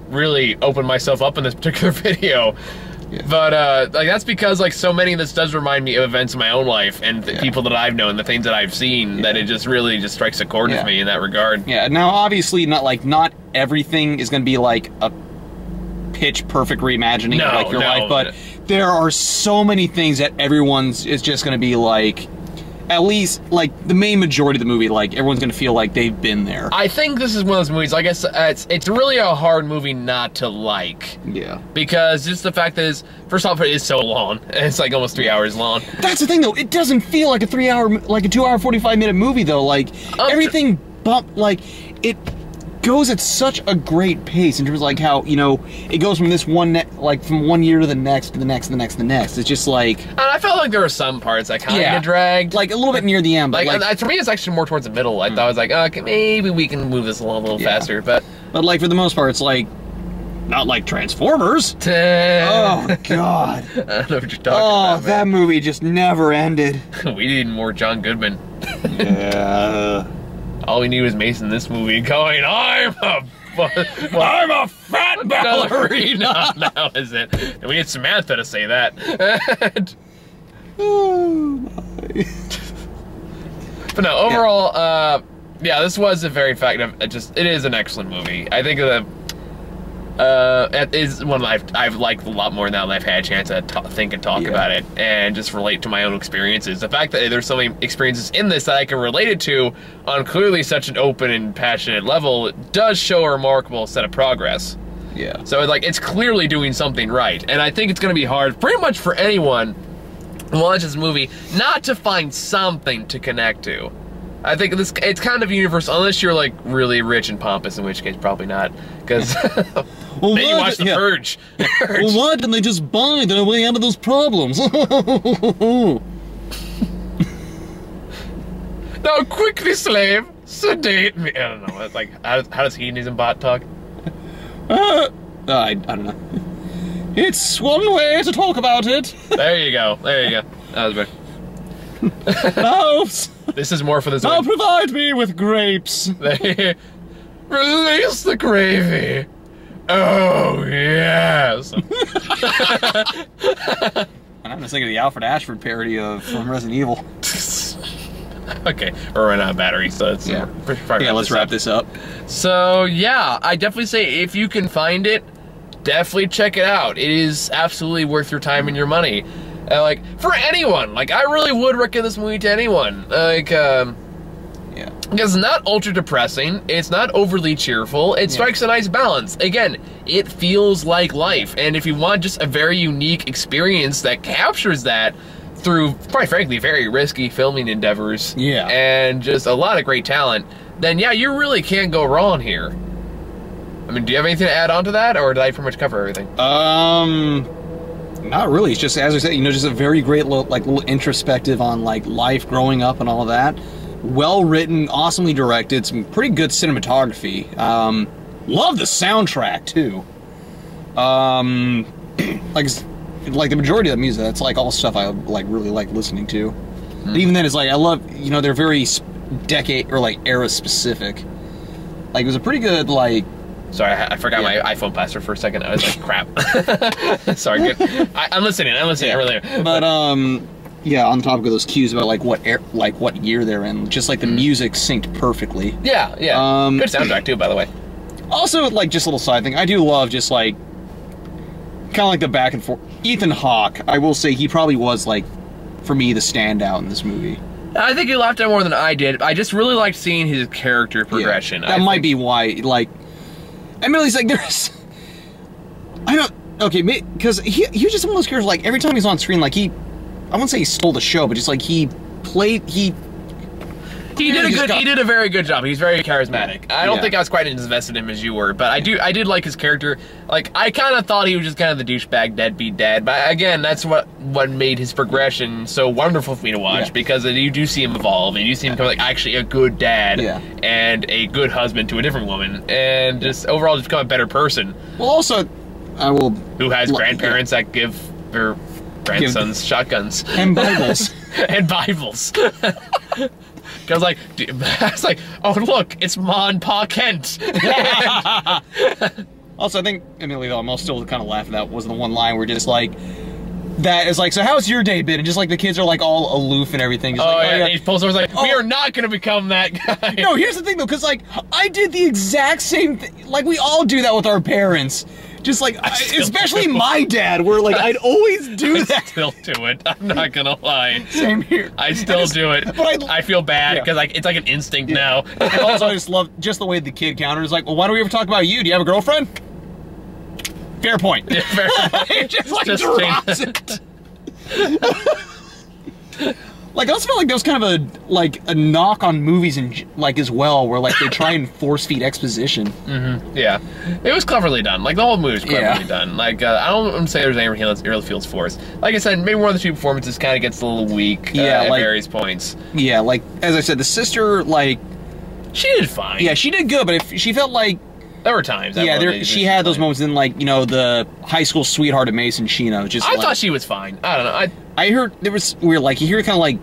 really opened myself up in this particular video. Yeah. But, like, that's because, like, so many of this does remind me of events in my own life and the people that I've known, the things that I've seen, that it just really just strikes a chord with me in that regard. Yeah, now, obviously, not everything is going to be, like, a pitch-perfect reimagining of, like, your life, but there are so many things that everyone's is just going to be, like... At least, like, the main majority of the movie, like, everyone's gonna feel like they've been there. I think this is one of those movies, I guess, it's really a hard movie not to like. Yeah. Because just the fact that it's, first off, it is so long. It's like almost 3 hours long. That's the thing, though. It doesn't feel like a 2 hour, 45-minute movie, though. Like, everything it goes at such a great pace in terms of, like, how, it goes from this from 1 year to the next, to the next, to the next, to the next. It's just like... And I felt like there were some parts that kind of dragged. Like, a little bit near the end, but for me, it's actually more towards the middle. I thought I was like, okay, maybe we can move this along a little faster, but... But, like, for the most part, it's like... Not like Transformers. Oh, God. I don't know what you're talking about, that movie just never ended. We need more John Goodman. Yeah... All we need was Mason in this movie going, I'm a fat ballerina. Now is it? And we need Samantha to say that. Oh my. But no, overall, yeah, this was a very effective. It is an excellent movie. I think It is one I've liked a lot more now that I've had a chance to think and talk about it and just relate to my own experiences. The fact that there's so many experiences in this that I can relate it to on clearly such an open and passionate level does show a remarkable set of progress. Yeah. So like it's clearly doing something right, and I think it's going to be hard pretty much for anyone who watches this movie not to find something to connect to. I think it's kind of universal, unless you're like really rich and pompous, in which case probably not, because well, then you watch The Purge. Well, why didn't they just buy their way out of those problems? Now quickly, slave, sedate me. I don't know. It's like how does hedonism bot talk? I don't know. It's one way to talk about it. There you go. There you go. That was better. Now, this is more for the. Now provide me with grapes. Release the gravy. Oh yes. I'm just thinking of the Alfred Ashford parody from Resident Evil. Okay, we're running out of battery, so it's let's wrap this up. So yeah, I definitely say if you can find it, definitely check it out. It is absolutely worth your time and your money. Like for anyone, like I really would recommend this movie to anyone. Like, because it's not ultra depressing, it's not overly cheerful. It strikes a nice balance. Again, it feels like life, and if you want just a very unique experience that captures that through, quite frankly, very risky filming endeavors, and just a lot of great talent, then yeah, you really can't go wrong here. I mean, do you have anything to add on to that, or did I pretty much cover everything? Not really. It's just, as I said, just a very great little introspective on like life growing up and all of that. Well written, awesomely directed, some pretty good cinematography. Love the soundtrack too. Like the majority of the music, that's like all stuff I like really like listening to. But even then, it's like I love, they're very decade or like era specific. Like it was a pretty good like. Sorry, I forgot my iPhone password for a second. I was like, crap. Sorry, good. I'm listening. I really am. But yeah, on the topic of those cues about like what year they're in, just like the music synced perfectly. Yeah. Good soundtrack too, by the way. Also, like just a little side thing, I do love just like kind of like the back and forth. Ethan Hawke, I will say he probably was like for me the standout in this movie. I think he laughed out more than I did. I just really liked seeing his character progression. That might be why, like. I mean, he's like, there's... I don't... Okay, because he was just one of those characters, like, every time he's on screen, like, I wouldn't say he stole the show, but just, like, he did a very good job. He's very charismatic. I don't think I was quite as invested in him as you were, but I did like his character. Like, I kind of thought he was just kind of the douchebag deadbeat dad, but again, that's what made his progression so wonderful for me to watch, because you do see him evolve, and you see him become like actually a good dad and a good husband to a different woman, and just overall just become a better person. Well, also, who has grandparents that give their grandsons shotguns and Bibles and Bibles. I was like, oh look, it's Ma and Pa Kent. Also, I think, admittedly though, I'm still kind of laughing at was the one line where just like, that is like, so how's your day been? And just like the kids are like all aloof and everything. Just And he pulls over, like, we are not going to become that guy. No, here's the thing though, because like, I did the exact same thing. Like, we all do that with our parents. Just like, especially my dad, where like, I'd always do that. I still do it. I'm not gonna lie. Same here. I still do it. But I feel bad because like it's like an instinct now. And also, I just love just the way the kid counters. Like, well, why don't we ever talk about you? Do you have a girlfriend? Fair point. Yeah, fair point. just like drops it. Like, I also feel like there was kind of a knock on movies and like as well, where like they try and force feed exposition. Yeah, it was cleverly done. Like the whole movie was cleverly done. Like I don't want to say there's anything that really feels forced. Like I said, maybe one of the two performances kind of gets a little weak at various points. Yeah, like as I said, the sister like she did fine. Yeah, she did good, but if she felt like there were times. She had those moments in like the high school sweetheart of Mason Chino. Just I thought she was fine. I don't know. I heard there was weird like you hear kind of like.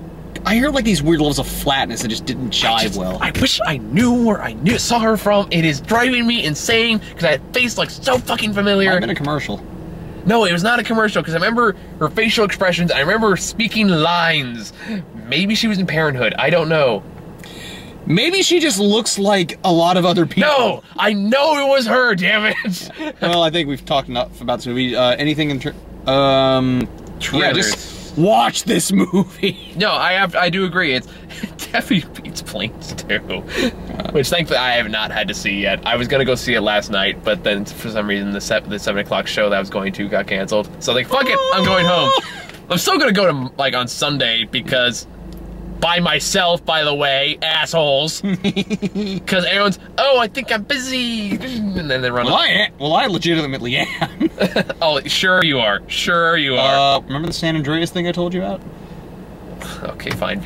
I heard like these weird levels of flatness that just didn't jive well. I wish I knew where saw her from. It is driving me insane because that face looks so fucking familiar. I'm in a commercial. No, it was not a commercial because I remember her facial expressions. I remember speaking lines. Maybe she was in Parenthood. I don't know. Maybe she just looks like a lot of other people. No! I know it was her, damn it! Well, I think we've talked enough about this movie. Anything in yeah, just watch this movie. No, I do agree. It definitely beats Planes too. Which thankfully I have not had to see yet. I was gonna go see it last night, but then for some reason the 7 o'clock show that I was going to got canceled. So like, fuck it, I'm going home. I'm still gonna go to like on Sunday because by myself, by the way, assholes. Because everyone's, oh, I think I'm busy, and then they run. Well, I legitimately am. Oh, sure you are. Sure you are. Remember the San Andreas thing I told you about? Okay, fine.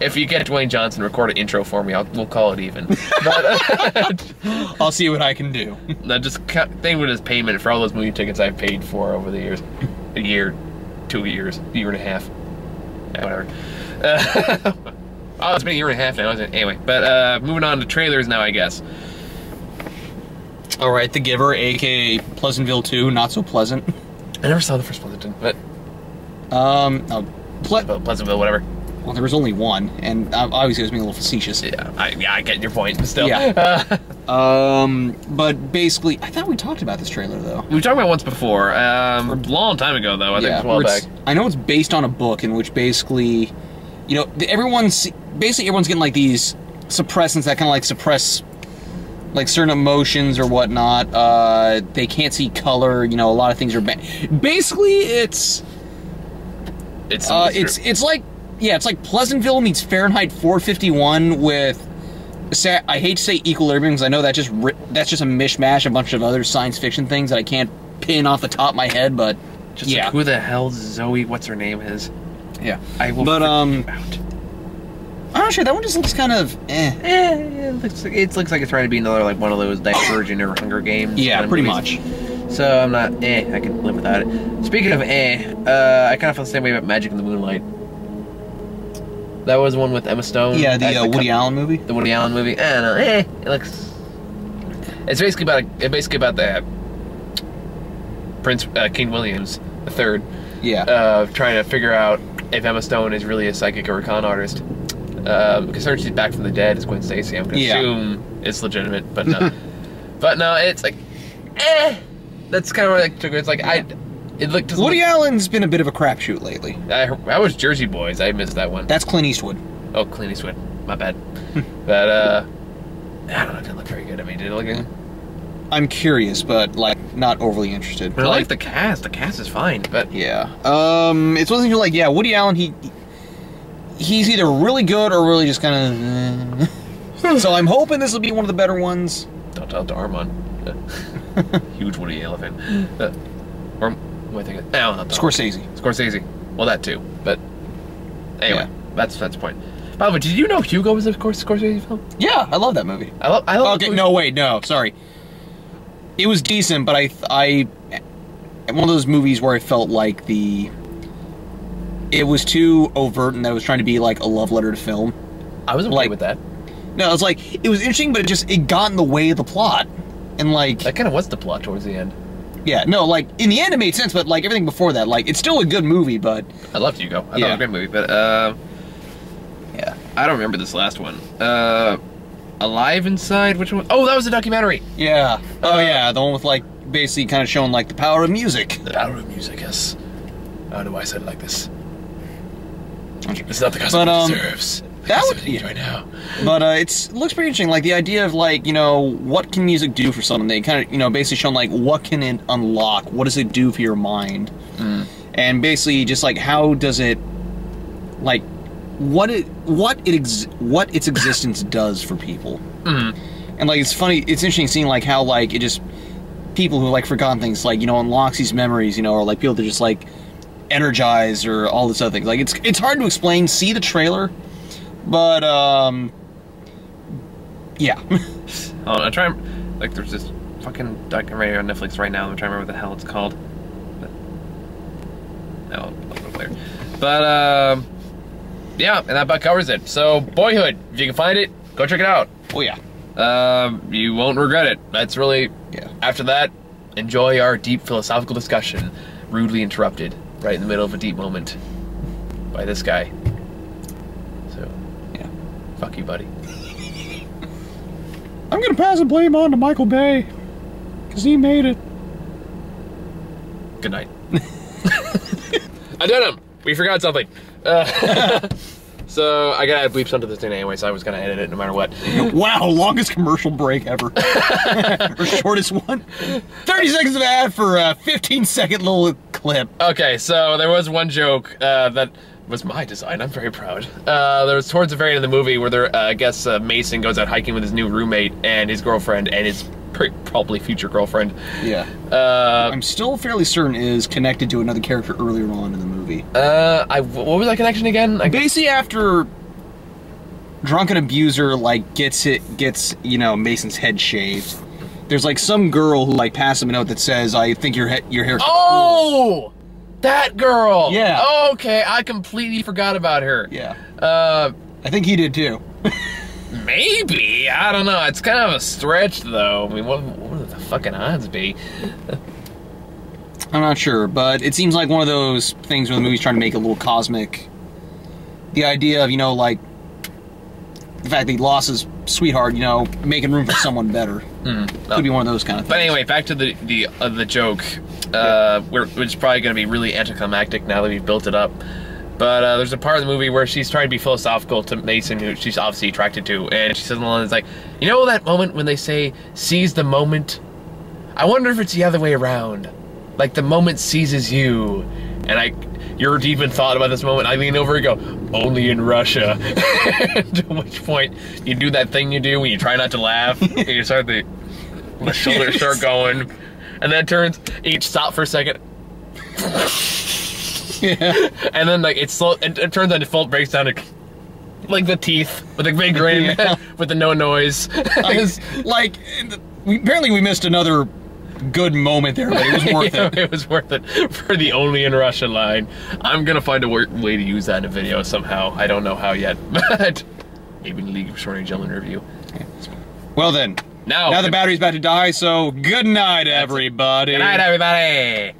If you get Dwayne Johnson to record an intro for me, we'll call it even. But, I'll see what I can do. No, just think with his payment for all those movie tickets I've paid for over the years. A year, 2 years, a year and a half. Yeah, whatever. Oh, it's been a year and a half now, isn't it? Anyway, but moving on to trailers now, I guess. All right, The Giver, aka Pleasantville 2, not so pleasant. I never saw the first Pleasantville, but Pleasantville, whatever. Well, there was only one, and obviously I was being a little facetious. Yeah, I get your point, but still. Yeah. But basically, I thought we talked about this trailer though. We talked about it once before, a long time ago though. I think it was a while back. I know it's based on a book in which basically, you know, everyone's getting like these suppressants that kind of like suppress like certain emotions or whatnot. They can't see color. You know, a lot of things are basically it's like, yeah, it's like Pleasantville meets Fahrenheit 451 with, I hate to say equilibrium because I know that's just a mishmash, a bunch of other science fiction things that I can't pin off the top of my head, but just yeah. Like, who the hell Zoe, what's her name is? Yeah. I will but, figure it out. I'm not sure, that one just looks kind of, it looks like it's trying to be another, like, one of those Divergent or Hunger Games. Yeah, pretty much. So I'm not, I can live without it. Speaking of I kind of feel the same way about Magic in the Moonlight. That was the one with Emma Stone. Yeah, the Woody Allen movie. The Woody Allen movie. I don't know. It looks. It's basically about the Prince King Williams III. Yeah. Trying to figure out if Emma Stone is really a psychic or a con artist. Because she's back from the dead as Gwen Stacy. I'm gonna assume it's legitimate, but no. But no, it's like, That's kind of like it's like Woody Allen's been a bit of a crapshoot lately. I was Jersey Boys. I missed that one. That's Clint Eastwood. Oh, Clint Eastwood. My bad. But I don't know. It didn't look very good. I mean, did it look good? I'm curious, but like not overly interested. But I like the cast. The cast is fine. But yeah, it's one thing you're like, yeah, Woody Allen. He's either really good or really just kind of. So I'm hoping this will be one of the better ones. Don't tell Darman. Huge Woody Elephant. Or what I think? No, not Scorsese. Well, that too. But anyway, that's the point. By the way, did you know Hugo was a Scorsese film? Yeah, I love that movie. I love. Okay, no, wait, no, sorry. It was decent, but I one of those movies where I felt like it was too overt and that it was trying to be like a love letter to film. I was okay with that. No, it's like it was interesting, but it got in the way of the plot, and like that kind of was the plot towards the end. Yeah, no, like in the end it made sense, but like everything before that, like it's still a good movie, but I loved Hugo. I thought it was a great movie, but yeah, I don't remember this last one. Alive Inside, which one? Oh, that was a documentary. Yeah. Oh yeah, the one with like basically kind of showing like the power of music. The power of music, yes. I don't know why I said it like this. It's not the customer deserves. That would be right now. But it looks pretty interesting. Like the idea of like, you know, what can music do for someone? They kind of, you know, basically showing like what can it unlock? What does it do for your mind? And basically just like how does it, like, what its existence does for people. And like it's funny, it's interesting seeing like how like it just people who like forgotten things like, you know, unlocks these memories, you know, or like people that just like energize or all this other things. Like it's hard to explain. See the trailer. But, yeah. I'm trying, like, there's this fucking documentary on Netflix right now. I'm trying to remember what the hell it's called. But, no, I'll go later. But, yeah, and that about covers it. So, Boyhood, if you can find it, go check it out. Oh, yeah. You won't regret it. That's really, after that, enjoy our deep philosophical discussion, rudely interrupted, right in the middle of a deep moment by this guy. Fuck you, buddy. I'm gonna pass the blame on to Michael Bay, because he made it. Good night. I did him. We forgot something. So I gotta bleep something to this thing anyway, so I was gonna edit it no matter what. Wow, longest commercial break ever. Or shortest one. 30 seconds of ad for a 15-second little clip. Okay, so there was one joke that was my design. I'm very proud. There was towards the very end of the movie where there, I guess Mason goes out hiking with his new roommate and his girlfriend and his probably future girlfriend. Yeah. I'm still fairly certain is connected to another character earlier on in the movie. What was that connection again? Basically, after drunken abuser gets you know, Mason's head shaved, there's like some girl who like passes him a note that says, "I think your hair." Oh, cool. That girl. Yeah. Oh, okay, I completely forgot about her. Yeah. I think he did too. Maybe. I don't know. It's kind of a stretch, though. I mean, what would the fucking odds be? I'm not sure, but it seems like one of those things where the movie's trying to make a little cosmic. The idea of, you know, like, the fact that he lost his sweetheart, you know, making room for someone better. Could be one of those kind of things. But anyway, back to the joke, which is probably going to be really anticlimactic now that we've built it up. But there's a part of the movie where she's trying to be philosophical to Mason, who she's obviously attracted to, and she says along, it's like, you know that moment when they say, seize the moment? I wonder if it's the other way around. Like the moment seizes you. And you're deep in thought about this moment. I lean over and go, only in Russia. To which point, you do that thing you do when you try not to laugh, and you start the shoulders start going, and then it turns, you stop for a second. Yeah. And then like it turns on default, breaks down to like the teeth with a big grin. Yeah. With the no noise. Apparently we missed another good moment there, but it was worth it. It was worth it for the only in Russia line. I'm gonna find a way to use that in a video somehow. I don't know how yet, but maybe in the League of Extraordinary Gentlemen review. Well then, now the battery's about to die, so good night, everybody. Good night, everybody.